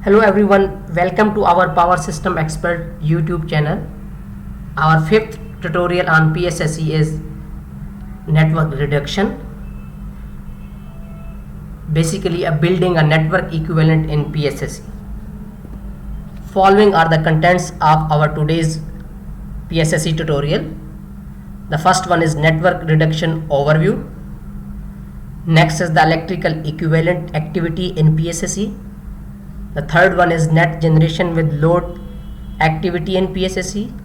Hello everyone, welcome to our Power System Expert YouTube channel. Our fifth tutorial on PSSE is network reduction. Basically, building a network equivalent in PSSE. Following are the contents of our today's PSSE tutorial. The first one is network reduction overview. Next is the electrical equivalent activity in PSSE. The third one is net generation with load activity in PSSE,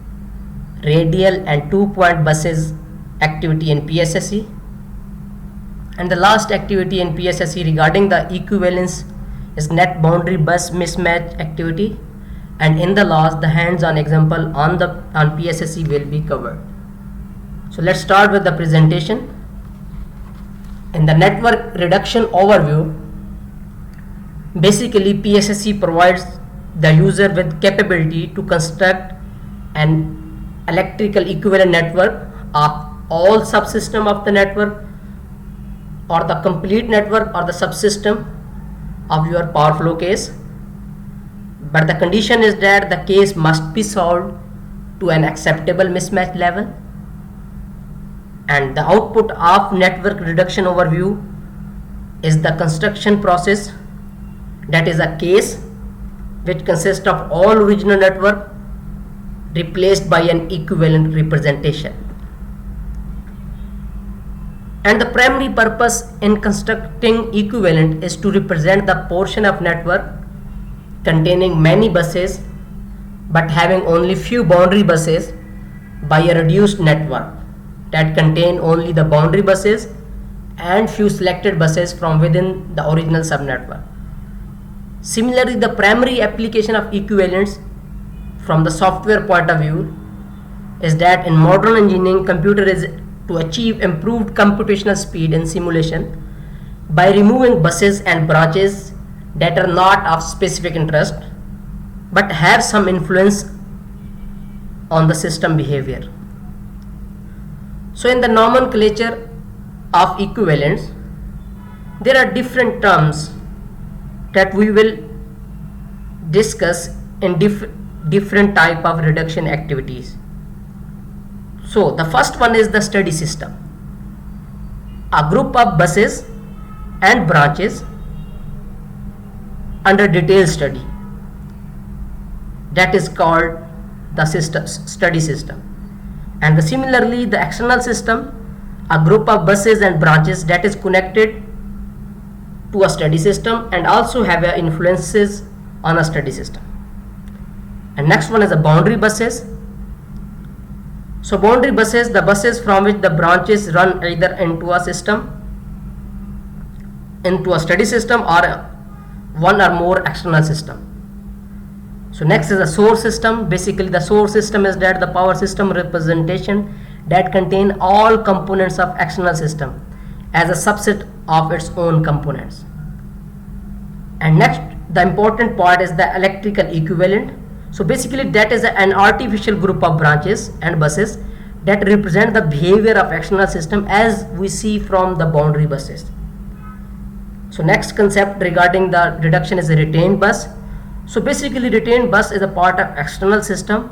radial and 2-point buses activity in PSSE, and the last activity in PSSE regarding the equivalence is net boundary bus mismatch activity, and in the last the hands-on example on PSSE will be covered. So let's start with the presentation. In the network reduction overview, basically, PSSE provides the user with capability to construct an electrical equivalent network of all subsystem of the network or the complete network or the subsystem of your power flow case. But the condition is that the case must be solved to an acceptable mismatch level. And the output of network reduction overview is the construction process, that is a case which consists of all original network replaced by an equivalent representation. And the primary purpose in constructing equivalent is to represent the portion of network containing many buses but having only few boundary buses by a reduced network that contain only the boundary buses and few selected buses from within the original subnetwork. Similarly, the primary application of equivalence from the software point of view is that in modern engineering, computer is to achieve improved computational speed in simulation by removing buses and branches that are not of specific interest but have some influence on the system behavior. So in the nomenclature of equivalence, there are different terms that we will discuss in different type of reduction activities. So the first one is the study system, a group of buses and branches under detailed study, that is called the study system. And similarly, the external system, a group of buses and branches that is connected to a study system and also have influences on a study system. And next one is the boundary buses. So boundary buses, the buses from which the branches run either into a study system or one or more external system. So next is the source system. Basically, the source system is that the power system representation that contain all components of external system as a subset of its own components. And next, the important part is the electrical equivalent. So basically, that is an artificial group of branches and buses that represent the behavior of external system as we see from the boundary buses. So next concept regarding the reduction is a retained bus. So basically, retained bus is a part of external system,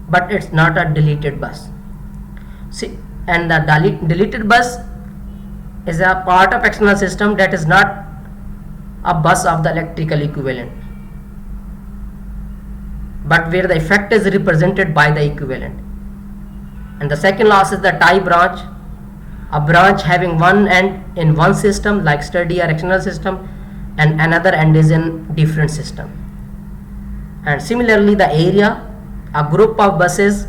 but it's not a deleted bus. See, and the deleted bus is a part of external system that is not a bus of the electrical equivalent, but where the effect is represented by the equivalent. And the second loss is the tie branch, a branch having one end in one system like study or external system and another end is in different system. And similarly, the area, a group of buses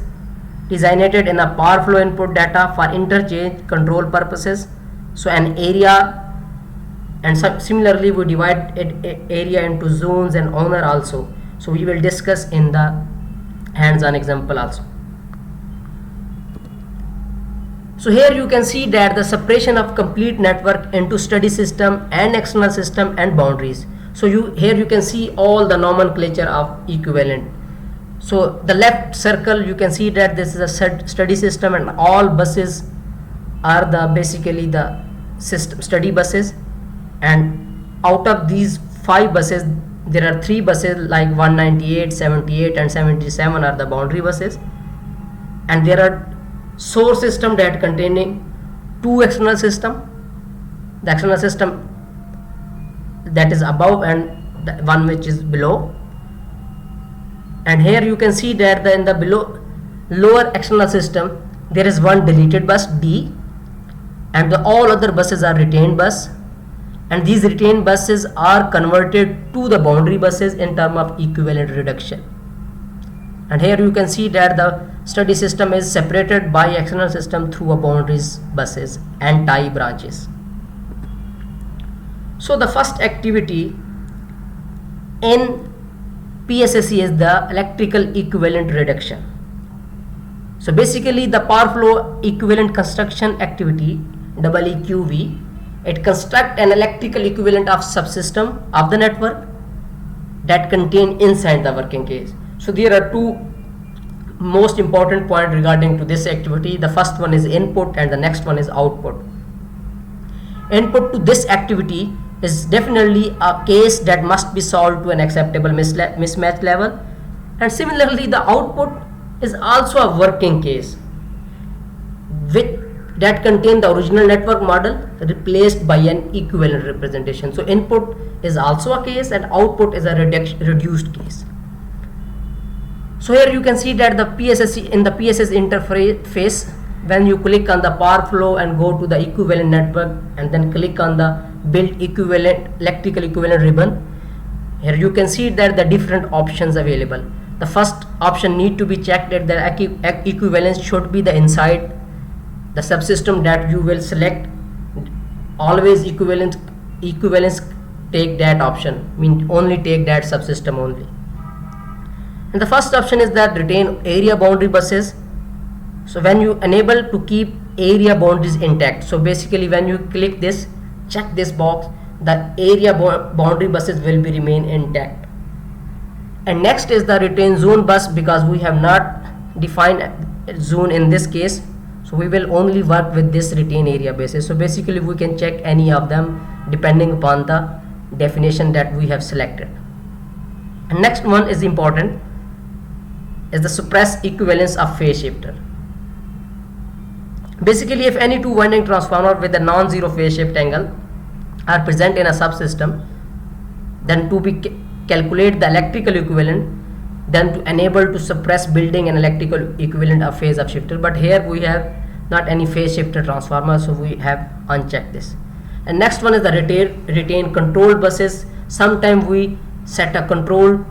designated in a power flow input data for interchange control purposes. So an area, and similarly we divide area into zones and owner also. So we will discuss in the hands-on example also. So here you can see that the separation of complete network into study system and external system and boundaries. So here you can see all the nomenclature of equivalent. So the left circle, you can see that this is a study system and all buses are basically the study buses, and out of these 5 buses there are 3 buses like 198, 78 and 77 are the boundary buses, and there are source system that containing 2 external system, the external system that is above and the one which is below. And here you can see that in the lower external system there is one deleted bus D, and all other buses are retained bus, and these retained buses are converted to the boundary buses in terms of equivalent reduction. And here you can see that the study system is separated by external system through a boundaries buses and tie branches. So the first activity in PSSE is the electrical equivalent reduction. So basically the power flow equivalent construction activity, EEQV, it constructs an electrical equivalent of subsystem of the network that contain inside the working case. So there are 2 most important points regarding to this activity. The first one is input and the next one is output. Input to this activity is definitely a case that must be solved to an acceptable mismatch level, and similarly the output is also a working case that contain the original network model replaced by an equivalent representation. So input is also a case and output is a reduced case. So here you can see that the PSSE in the PSS interface, when you click on the power flow and go to the equivalent network and then click on the build equivalent electrical equivalent ribbon, here you can see that the different options available. The first option need to be checked that the equivalence should be the inside the subsystem that you will select. Always equivalence take that option, mean only take that subsystem only. And the first option is that retain area boundary buses. So when you enable to keep area boundaries intact, so basically when you click this, check this box, the area boundary buses will be remain intact. And next is the retain zone bus, because we have not defined zone in this case, so we will only work with this retain area basis. So basically we can check any of them depending upon the definition that we have selected. And next one is important, is the suppress equivalence of phase shifter. Basically if any 2 winding transformer with a non-zero phase shift angle are present in a subsystem, then to be calculate the electrical equivalent, then to enable to suppress building an electrical equivalent of phase of shifter. But here we have not any phase shifter transformer, so we have unchecked this. And next one is the retain controlled buses. Sometimes we set a control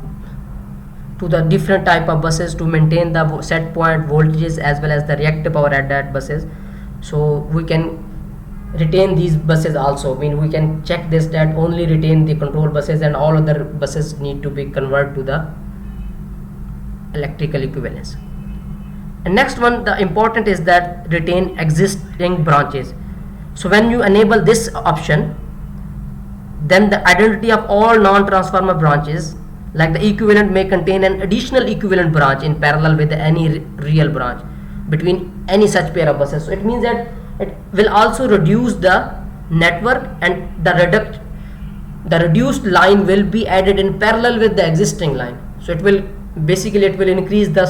to the different type of buses to maintain the set point voltages as well as the reactive power at that buses. So we can retain these buses also. I mean, we can check this that only retain the control buses and all other buses need to be converted to the electrical equivalence. And next one, the important is that retain existing branches. So when you enable this option, then the identity of all non-transformer branches like the equivalent may contain an additional equivalent branch in parallel with any real branch between any such pair of buses. So it means that it will also reduce the network, and the reduced line will be added in parallel with the existing line. So it will basically increase the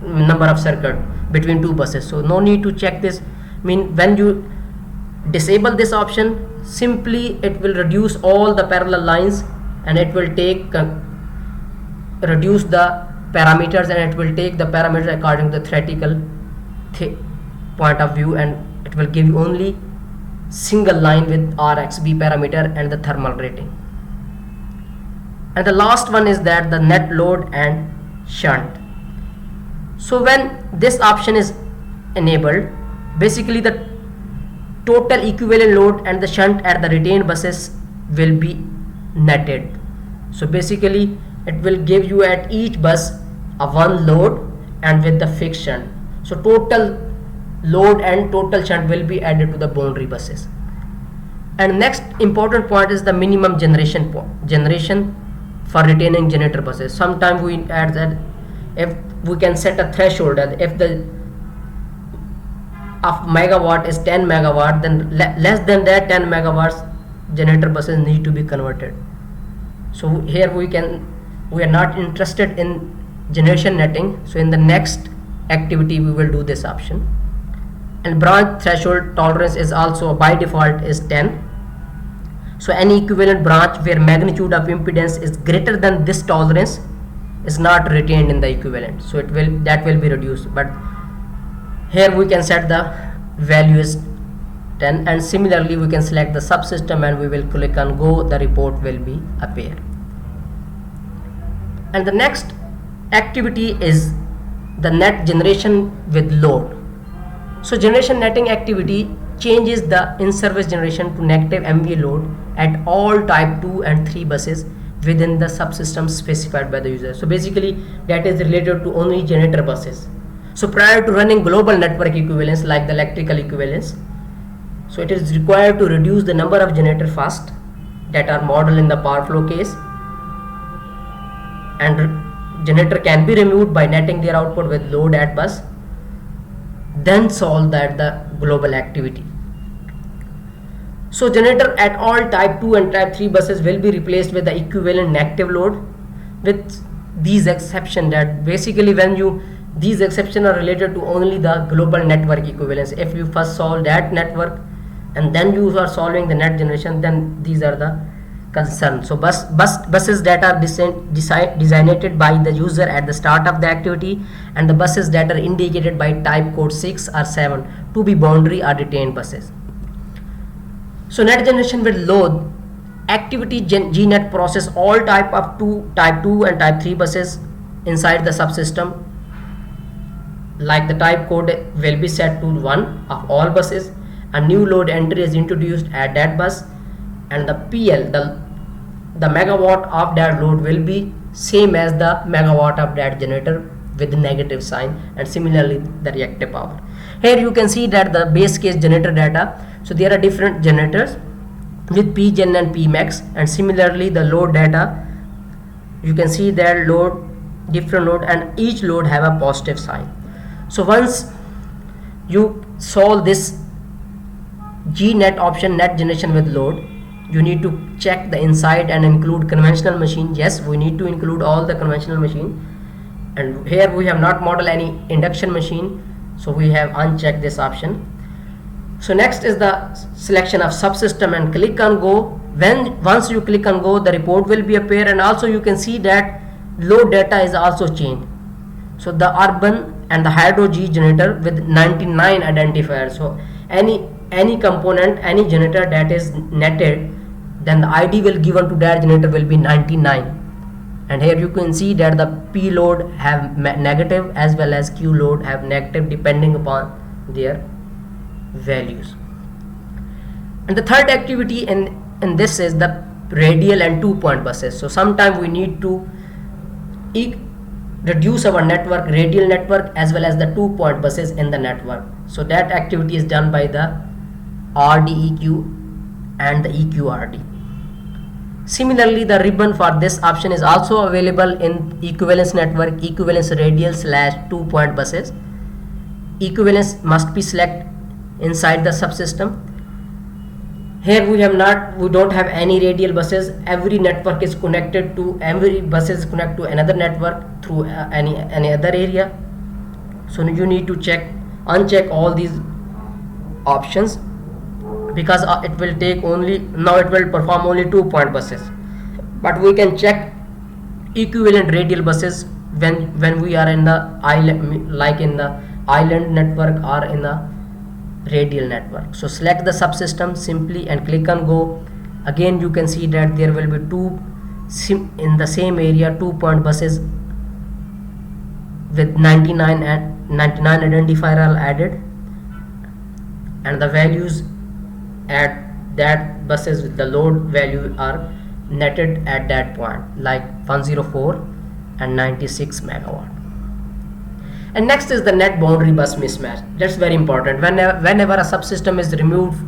number of circuit between 2 buses. So no need to check this. I mean, when you disable this option, simply it will reduce all the parallel lines, and it will reduce the parameters, and it will take the parameters according to the theoretical point of view, and it will give you only single line with RXB parameter and the thermal rating. And the last one is that the net load and shunt. So when this option is enabled, basically the total equivalent load and the shunt at the retained buses will be netted. So basically it will give you at each bus a one load and with the fixed shunt. So total load and total shunt will be added to the boundary buses. And next important point is the minimum generation for retaining generator buses. Sometimes we add that if we can set a threshold that if the of megawatt is 10 megawatt, then less than that 10 megawatts generator buses need to be converted. So here we are not interested in generation netting, so in the next activity we will do this option. And branch threshold tolerance is also by default is 10. So any equivalent branch where magnitude of impedance is greater than this tolerance is not retained in the equivalent, so that will be reduced. But here we can set the value is 10, and similarly we can select the subsystem and we will click on go. The report will be appear. And the next activity is the net generation with load. So generation netting activity changes the in-service generation to negative MVA load at all type 2 and 3 buses within the subsystem specified by the user. So basically that is related to only generator buses. So prior to running global network equivalence like the electrical equivalence, so it is required to reduce the number of generator first that are modeled in the power flow case, and generator can be removed by netting their output with load at bus, then solve that the global activity. So generator at all type 2 and type 3 buses will be replaced with the equivalent negative load, with these exception that basically these exceptions are related to only the global network equivalence. If you first solve that network and then you are solving the net generation, then these are the concerns. So buses that are designated by the user at the start of the activity, and the buses that are indicated by type code 6 or 7 to be boundary or retained buses. So net generation with load activity GNet process all type 2 and type 3 buses inside the subsystem. Like the type code will be set to 1 of all buses. A new load entry is introduced at that bus, and the PL, the megawatt of that load will be same as the megawatt of that generator with the negative sign, and similarly the reactive power. Here you can see that the base case generator data. So there are different generators with Pgen and Pmax, and similarly the load data, you can see that different load, and each load have a positive sign. So once you solve this GNet option, net generation with load, you need to check the inside and include conventional machine. Yes, we need to include all the conventional machine, and here we have not modeled any induction machine, so we have unchecked this option. So next is the selection of subsystem and click on go. Once you click on go, the report will be appear, and also you can see that load data is also changed. So the urban and the hydro G generator with 99 identifier. So any component, any generator that is netted, then the ID will given to that generator will be 99. And here you can see that the P load have negative as well as Q load have negative depending upon their values. And the third activity in this is the radial and 2-point buses. So sometimes we need to reduce our network, radial network as well as the 2-point buses in the network. So that activity is done by the RDEQ and the EQRD. Similarly, the ribbon for this option is also available in equivalence network, equivalence radial / 2-point buses. Equivalence must be selected inside the subsystem. Here we don't have any radial buses. Every network is connected to, every bus is connected to another network through any other area. So you need to uncheck all these options, because it will perform only 2-point buses, but we can check equivalent radial buses when we are in the island, like in the island network or in the radial network. So select the subsystem simply and click on go. Again you can see that there will be in the same area 2-point buses with 99 identifier are added, and the values at that buses with the load value are netted at that point, like 104 and 96 megawatt. And next is the net boundary bus mismatch. That's very important. Whenever a subsystem is removed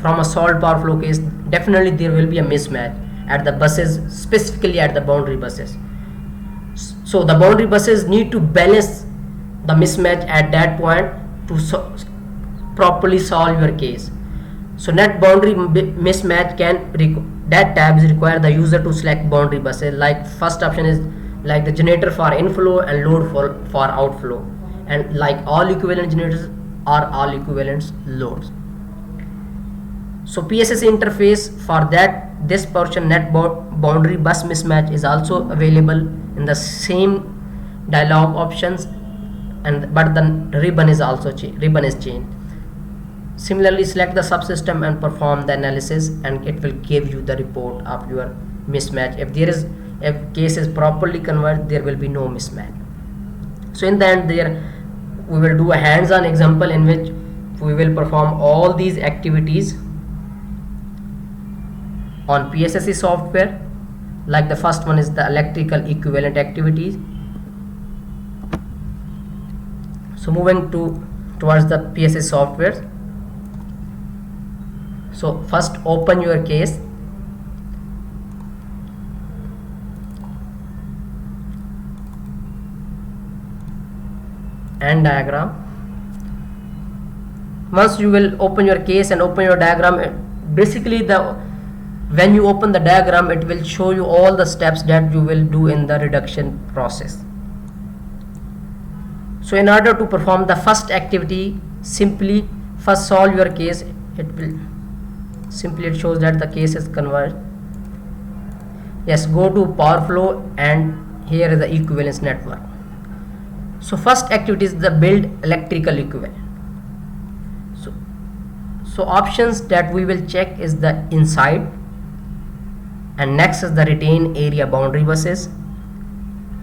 from a solved power flow case, definitely there will be a mismatch at the buses, specifically at the boundary buses. So the boundary buses need to balance the mismatch at that point to properly solve your case. So net boundary mismatch can that tabs require the user to select boundary buses. Like first option is like the generator for inflow and load for outflow, and like all equivalent generators are all equivalent loads. So PSSC interface for that this portion net boundary bus mismatch is also available in the same dialog options, and but the ribbon is also changed. Similarly, select the subsystem and perform the analysis, and it will give you the report of your mismatch. If case is properly converted, there will be no mismatch. So in the end, we will do a hands-on example in which we will perform all these activities on PSSC software. Like the first one is the electrical equivalent activities. So moving towards the PSSC software. So first open your case. And diagram. Once you will open your case and open your diagram, basically when you open the diagram, it will show you all the steps that you will do in the reduction process. So in order to perform the first activity, simply first solve your case. It shows that the case is converged. Yes, go to power flow, and here is the equivalence network. So first activity is the build electrical equivalent. So options that we will check is the inside, and next is the retain area boundary buses,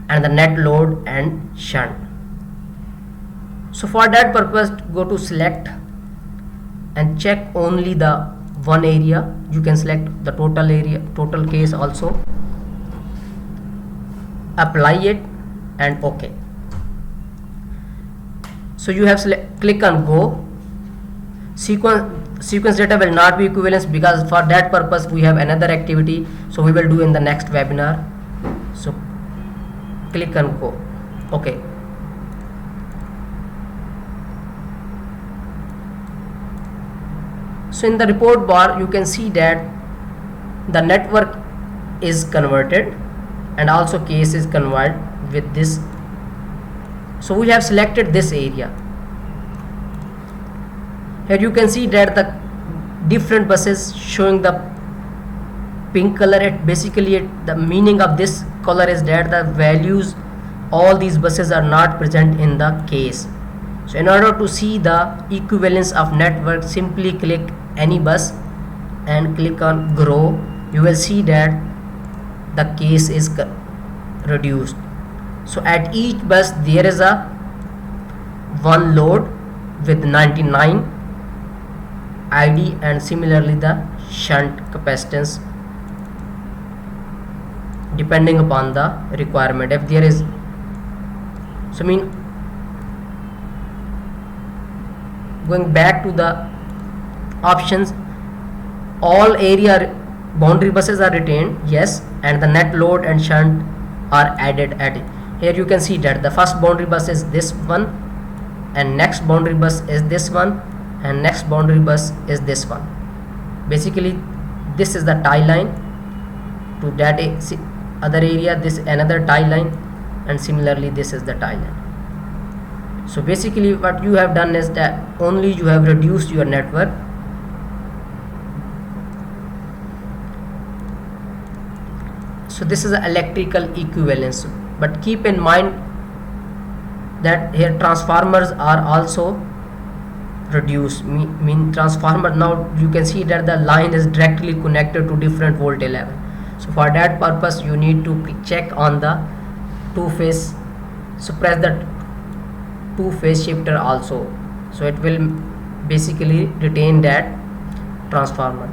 and the net load and shunt. So for that purpose, go to select and check only the one area. You can select the total case also, apply it, and OK. So you have click on go. Sequence data will not be equivalence, because for that purpose we have another activity, so we will do in the next webinar. So click on go. OK. So in the report bar, you can see that the network is converted and also case is converted with this. So we have selected this area. Here you can see that the different buses showing the pink color. The meaning of this color is that the values, all these buses are not present in the case. So in order to see the equivalence of network, simply click any bus and click on grow. You will see that the case is reduced. So at each bus there is a one load with 99 ID, and similarly the shunt capacitance depending upon the requirement. If there is, so going back to the options, all area boundary buses are retained, yes, and the net load and shunt are added at it. Here you can see that the first boundary bus is this one, and next boundary bus is this one, and next boundary bus is this one. Basically this is the tie line to that other area, this another tie line, and similarly this is the tie line. So basically what you have done is that only you have reduced your network. So this is the electrical equivalence, but keep in mind that here transformers are also reduced. Transformer, now you can see that the line is directly connected to different voltage level. So for that purpose you need to check on the two-phase. So press the two-phase shifter also, so it will basically retain that transformer.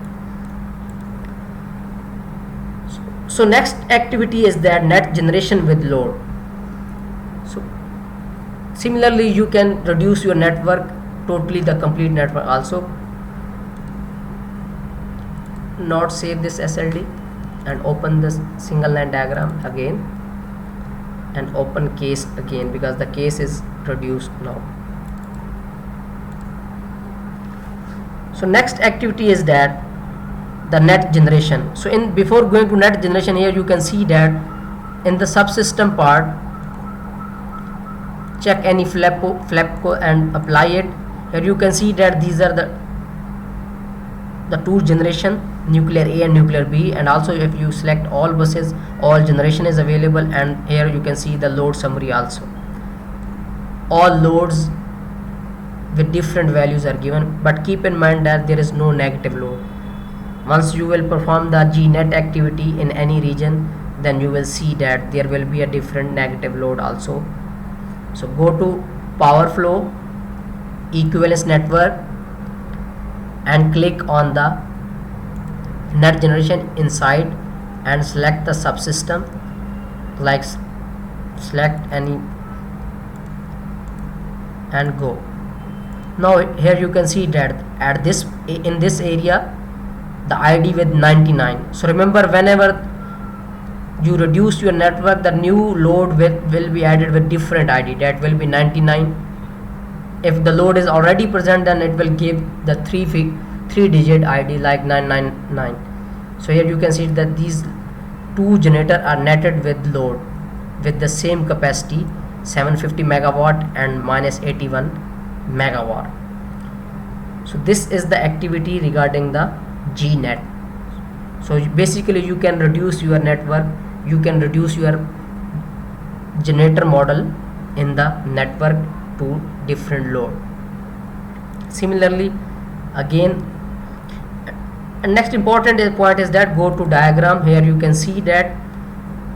So next activity is that net generation with load. So similarly you can reduce your network totally, the complete network also. Not save this SLD and open this single line diagram again and open case again, because the case is reduced now. So next activity is that the net generation. So in before going to net generation, here you can see that in the subsystem part, check any FLEPCO and apply it. Here you can see that these are the two generation, nuclear A and nuclear B, and also if you select all buses, all generation is available, and here you can see the load summary also. All loads with different values are given, but keep in mind that there is no negative load. Once you will perform the GNet activity in any region, then you will see that there will be a different negative load also. So go to power flow, equivalence network, and click on the net generation inside and select the subsystem, like select any and go. Now here you can see that at this in this area the ID with 99. So remember, whenever you reduce your network, the new load will be added with different ID, that will be 99. If the load is already present, then it will give the three digit ID like 999. So here you can see that these two generators are netted with load with the same capacity, 750 megawatt and minus 81 megawatt. So this is the activity regarding the GNet. So basically you can reduce your network, you can reduce your generator model in the network to different load. Similarly, again, and next important point is that go to diagram. Here you can see that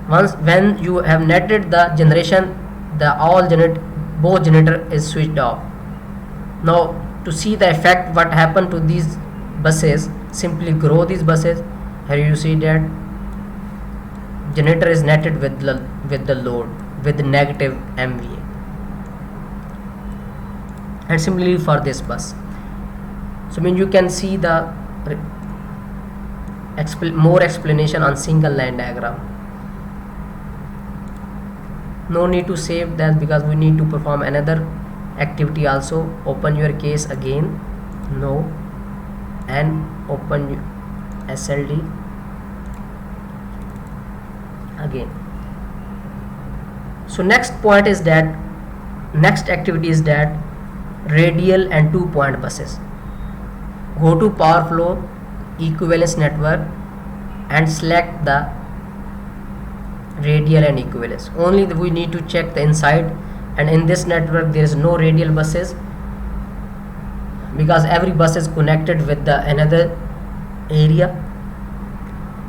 when you have netted the generation, both generator is switched off. Now to see the effect what happened to these buses, simply grow these buses. Here you see that generator is netted with the load with the negative MVA. And similarly for this bus. So you can see the more explanation on single line diagram. No need to save that because we need to perform another activity also. Open your case again, no, and open SLD again. So next point is that next activity is that radial and 2-point buses. Go to power flow, equivalence network, and select the radial and equivalence. Only we need to check the inside, and in this network there is no radial buses because every bus is connected with the another area.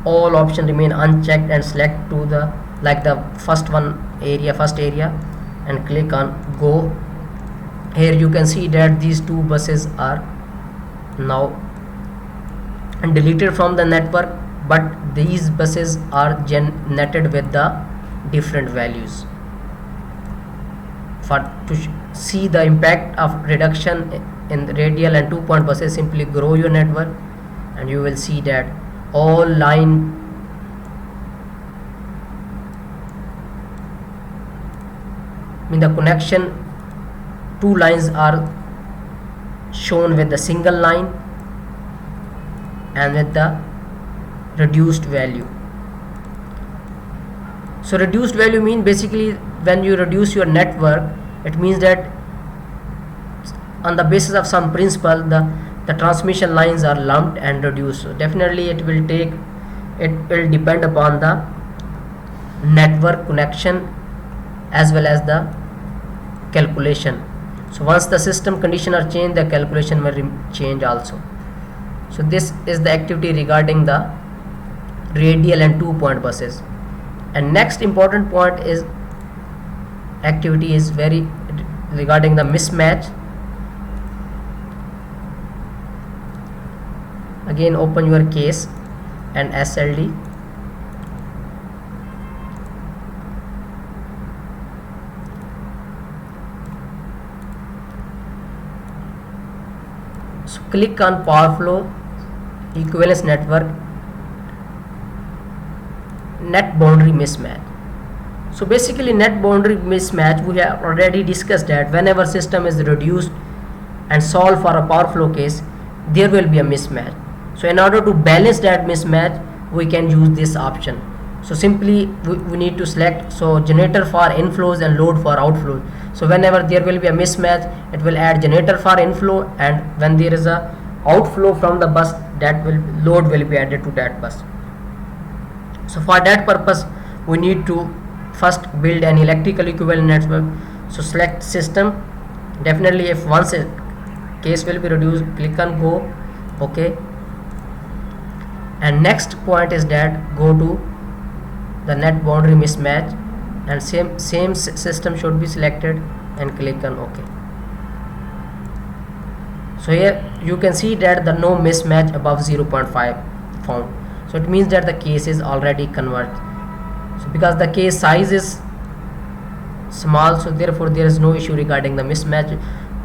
All options remain unchecked and select to the first area and click on go. Here you can see that these two buses are now deleted from the network, but these buses are netted with the different values. To see the impact of reduction in the radial and 2-point buses, simply grow your network and you will see that all line in the connection, two lines are shown with the single line and with the reduced value. So reduced value means basically when you reduce your network, it means that on the basis of some principle the transmission lines are lumped and reduced. So definitely it will depend upon the network connection as well as the calculation. So once the system condition are changed, the calculation will change also. So this is the activity regarding the radial and 2-point buses. And next important point is activity is very regarding the mismatch. Again, open your case and SLD. So click on power flow, equivalence network, net boundary mismatch. So basically net boundary mismatch, we have already discussed that whenever system is reduced and solved for a power flow case, there will be a mismatch. So in order to balance that mismatch, we can use this option. So simply we need to select, so generator for inflows and load for outflows. So whenever there will be a mismatch, it will add generator for inflow, and when there is a outflow from the bus, that will load will be added to that bus. So for that purpose, we need to first build an electrical equivalent network. So select system. Definitely if once a case will be reduced, click on go, okay. And next point is that go to the net boundary mismatch, and same system should be selected and click on OK. So here you can see that the no mismatch above 0.5 found. So it means that the case is already converged. So because the case size is small, so therefore there is no issue regarding the mismatch.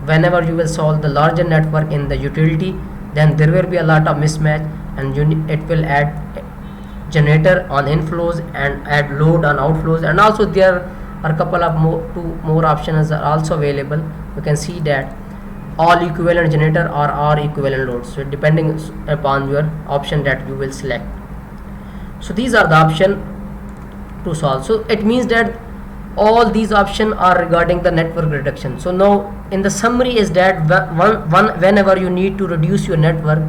Whenever you will solve the larger network in the utility, then there will be a lot of mismatch, and it will add generator on inflows and add load on outflows. And also there are a couple of more options are also available. You can see that all equivalent generator or all equivalent loads, so depending upon your option that you will select. So these are the option to solve. So it means that all these options are regarding the network reduction. So now in the summary is that whenever you need to reduce your network,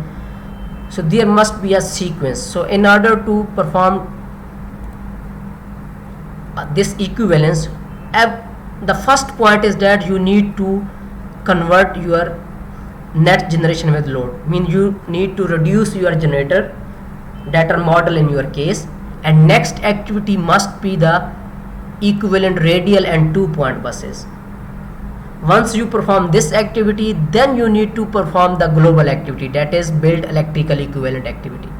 so there must be a sequence. So in order to perform this equivalence, the first point is that you need to convert your net generation with load. Mean you need to reduce your generator that are model in your case, and next activity must be the equivalent radial and 2-point buses. Once you perform this activity, then you need to perform the global activity, that is build electrical equivalent activity.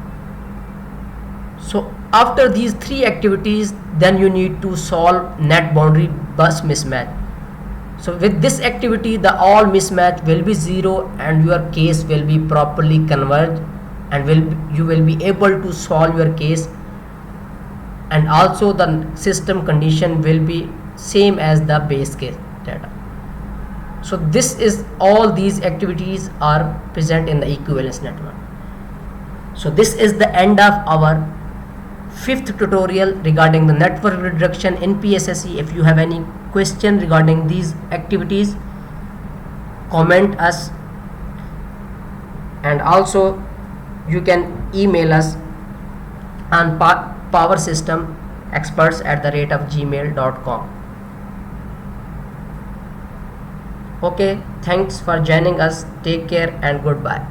So after these three activities, then you need to solve net boundary bus mismatch. So with this activity, the all mismatch will be 0 and your case will be properly converged, and you will be able to solve your case, and also the system condition will be same as the base case data. So this is all these activities are present in the equivalence network. So this is the end of our 5th tutorial regarding the network reduction in PSSE. If you have any question regarding these activities, comment us, and also you can email us on powersystemexperts@gmail.com. Okay, thanks for joining us. Take care and goodbye.